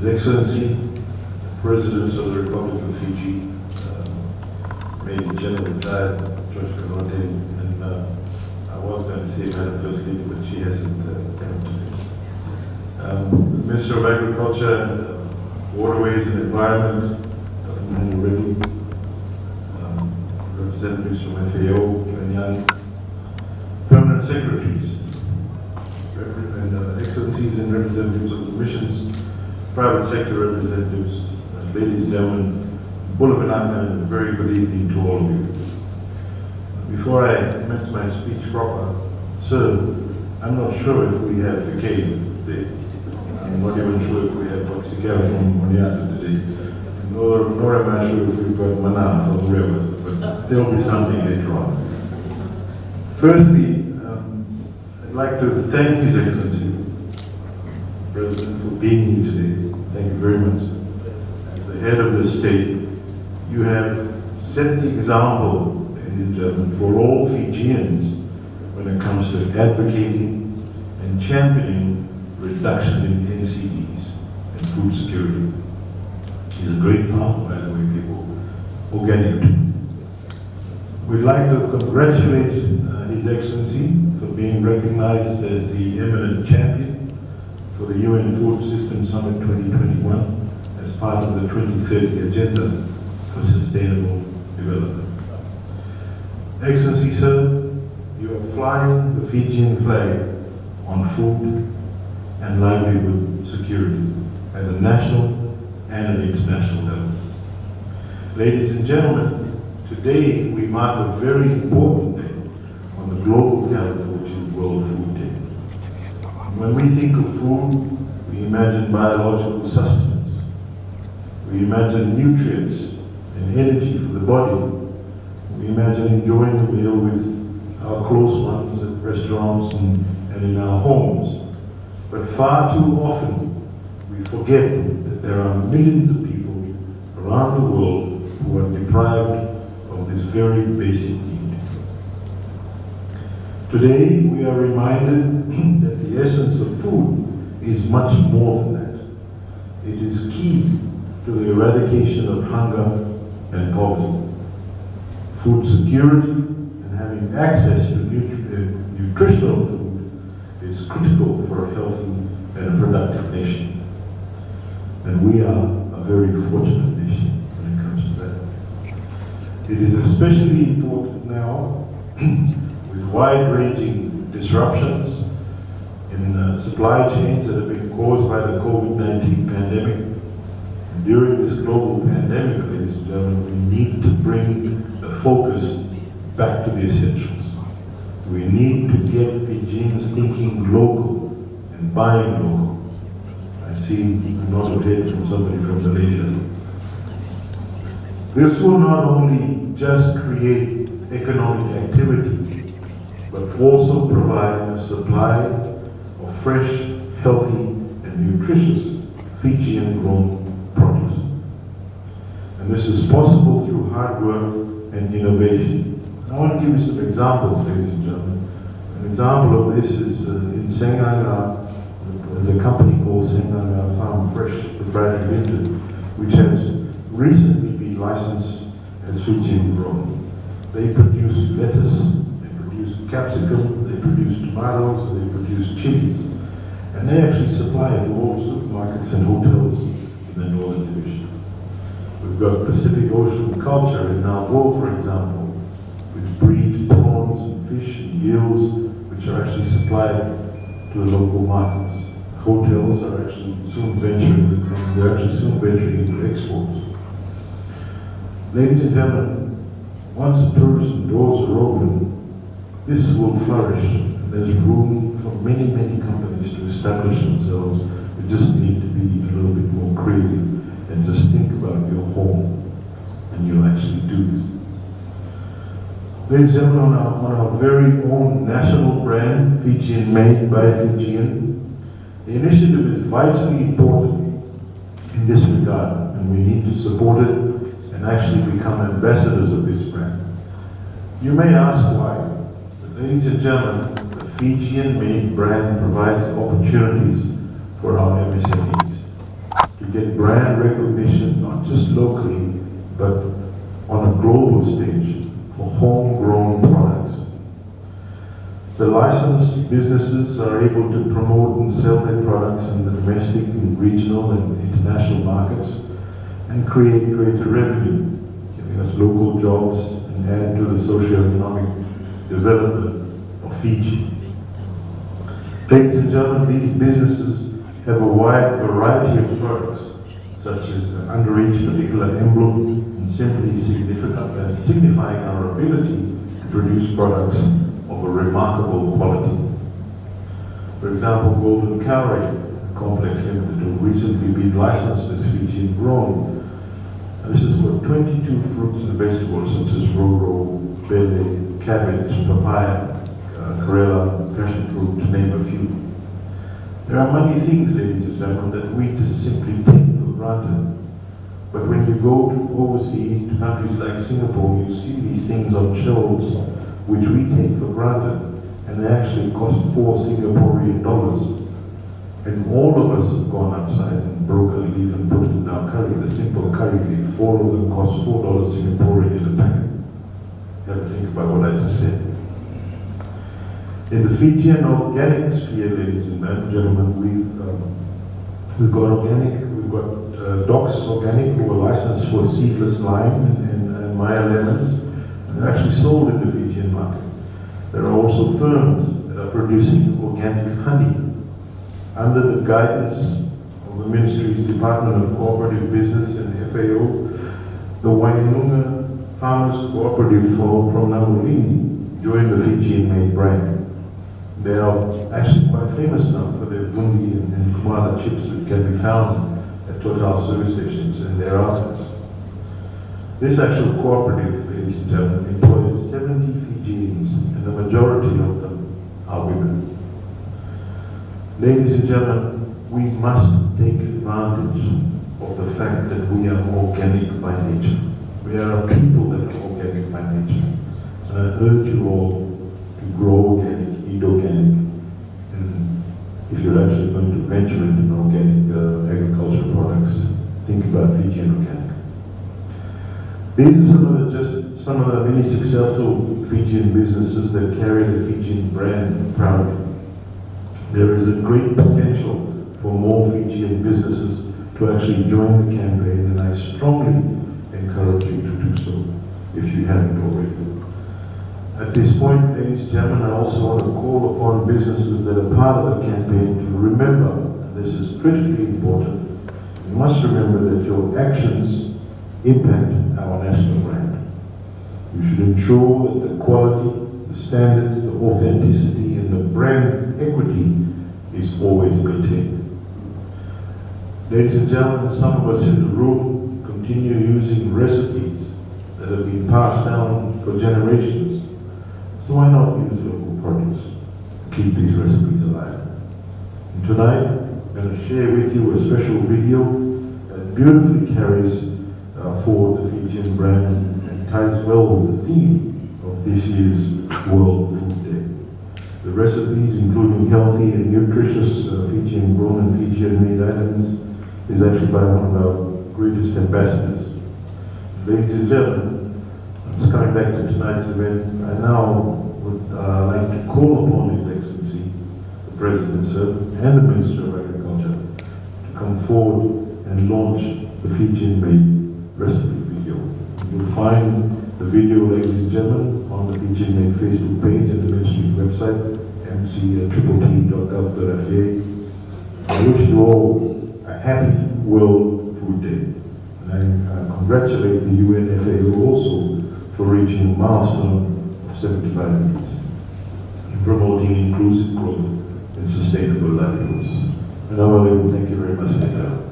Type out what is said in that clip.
His Excellency, President of the Republic of Fiji, Major General Died, George Kanote, and I was going to say Madam First Lady, but she hasn't come today. The Minister of Agriculture and Waterways and Environment, Dr. Manu Reddy, representatives from FAO, Kenyan, permanent secretaries, and excellencies and representatives of the missions, private sector representatives, ladies and gentlemen, Bulavanaka, and a very good evening to all of you. Before I commence my speech proper, sir, I'm not sure if we have Fijian today. I'm not even sure if we have Mexican from Moniata today. Nor am I sure if we've got Mana from the rivers, but there'll be something later on. Firstly, I'd like to thank His Excellency, President, for being here today. Thank you very much. As the head of the state, you have set the example, ladies and gentlemen, for all Fijians when it comes to advocating and championing reduction in NCDs and food security. He's a great farmer, by the way, people. Organic. We'd like to congratulate His Excellency for being recognized as the eminent champion for the UN Food System Summit 2021 as part of the 2030 Agenda for Sustainable Development. Excellency, sir, you are flying the Fijian flag on food and livelihood security at a national and an international level. Ladies and gentlemen, today we mark a very important day on the global calendar, which is World Food Day. When we think of food, we imagine biological sustenance. We imagine nutrients and energy for the body. We imagine enjoying a meal with our close ones at restaurants and in our homes. But far too often, we forget that there are millions of people around the world who are deprived of this very basic need. Today, we are reminded that the essence of food is much more than that. It is key to the eradication of hunger and poverty. Food security and having access to nutritional food is critical for a healthy and a productive nation. And we are a very fortunate nation when it comes to that. It is especially important now with wide-ranging disruptions in supply chains that have been caused by the COVID-19 pandemic. And during this global pandemic, ladies and gentlemen, we need to bring the focus back to the essentials. We need to get Fijians thinking local and buying local. I see a nod of head from somebody from Malaysia. This will not only just create economic activity, but also provide a supply of fresh, healthy, and nutritious Fijian-grown produce. And this is possible through hard work and innovation. I want to give you some examples, ladies and gentlemen. An example of this is in Sengaga. There's a company called Sengaga Farm Fresh Proprietary Limited, which has recently been licensed as Fijian grown. They produce lettuce, they produce capsicum, they produce tomatoes, they produce chilies. And they actually supply to all supermarkets and hotels in the Northern Division. We've got Pacific Ocean culture in Nauvoo, for example, which breeds prawns and fish and eels, which are actually supplied to the local markets. Hotels are actually soon venturing, and they're actually soon venturing into exports. Ladies and gentlemen, once the tourism doors are open, this will flourish. And there's room for many, many companies to establish themselves. We just need to be a little bit more creative and just think about your home, and you'll actually do this. Ladies and gentlemen, on our very own national brand, Fijian Made by Fijian, the initiative is vitally important in this regard, and we need to support it and actually become ambassadors of this brand. You may ask why, but ladies and gentlemen, the Fijian Made brand provides opportunities for our MSMEs to get brand recognition, not just locally, but on a global stage for homegrown products. The licensed businesses are able to promote and sell their products in the domestic, and regional, and international markets and create greater revenue, giving us local jobs and add to the socio-economic development of Fiji. Ladies and gentlemen, these businesses have a wide variety of products, such as under each particular emblem, and simply signifying our ability to produce products of a remarkable quality. For example, Golden Cowrie Complex Limited, who recently been licensed as Fijian grown. This is for 22 fruits and vegetables such as roro, bele, cabbage, papaya, karela, passion fruit, to name a few. There are many things, ladies and gentlemen, that we just simply take for granted. But when you go to overseas, to countries like Singapore, you see these things on shelves which we take for granted, and they actually cost 4 Singaporean dollars. And all of us have gone outside and broken a leaf and put it in our curry, the simple curry leaf. 4 of them cost $4 Singaporean in a packet. You have to think about what I just said. In the Fijian organic sphere, ladies and gentlemen, we've got organic, we've got Doc's Organic, who are licensed for seedless lime and Maya lemons, and they're actually sold in the Fijian market. There are also firms that are producing organic honey under the guidance of the Ministry's Department of Cooperative Business and FAO. The Wainunga Farmers Cooperative from Namolini joined the Fijian-made brand. They are actually quite famous now for their vundi and kumara chips, which can be found at Total service stations and their outlets. This actual cooperative, ladies and gentlemen, employs 70 Fijians, and the majority of them are women. Ladies and gentlemen, we must take advantage of the fact that we are organic by nature. We are a people that are organic by nature. And I urge you all to grow organic, eat organic, and if you're actually going to venture into organic agricultural products, think about Fijian organic. These are some of the many successful Fijian businesses that carry the Fijian brand proudly. There is a great potential for more Fijian businesses to actually join the campaign, and I strongly encourage you to do so if you haven't already. At this point, ladies and gentlemen, I also want to call upon businesses that are part of the campaign to remember, and this is critically important, you must remember that your actions impact our national brand. You should ensure that the quality, the standards, the authenticity, and the brand equity is always maintained. Ladies and gentlemen, some of us in the room continue using recipes that have been passed down for generations. So why not use local produce to keep these recipes alive? And tonight, I'm going to share with you a special video that beautifully carries forward the Fijian brand and ties well with the theme of this year's World Food Day. The recipes, including healthy and nutritious Fijian grown and Fijian made items, is actually by one of our greatest ambassadors. Ladies and gentlemen, I'm just coming back to tonight's event. I now would like to call upon His Excellency, the President, sir, and the Minister of Agriculture to come forward and launch the Fijian-made recipe video. You'll find the video, ladies and gentlemen, on the Fijian-made Facebook page and the Ministry's website, mc.gov.fa. I wish you all a happy World Food Day. And I congratulate the UNFAO also for reaching a milestone of 75 years in promoting inclusive growth and sustainable livelihoods. And I want to thank you very much, Nita.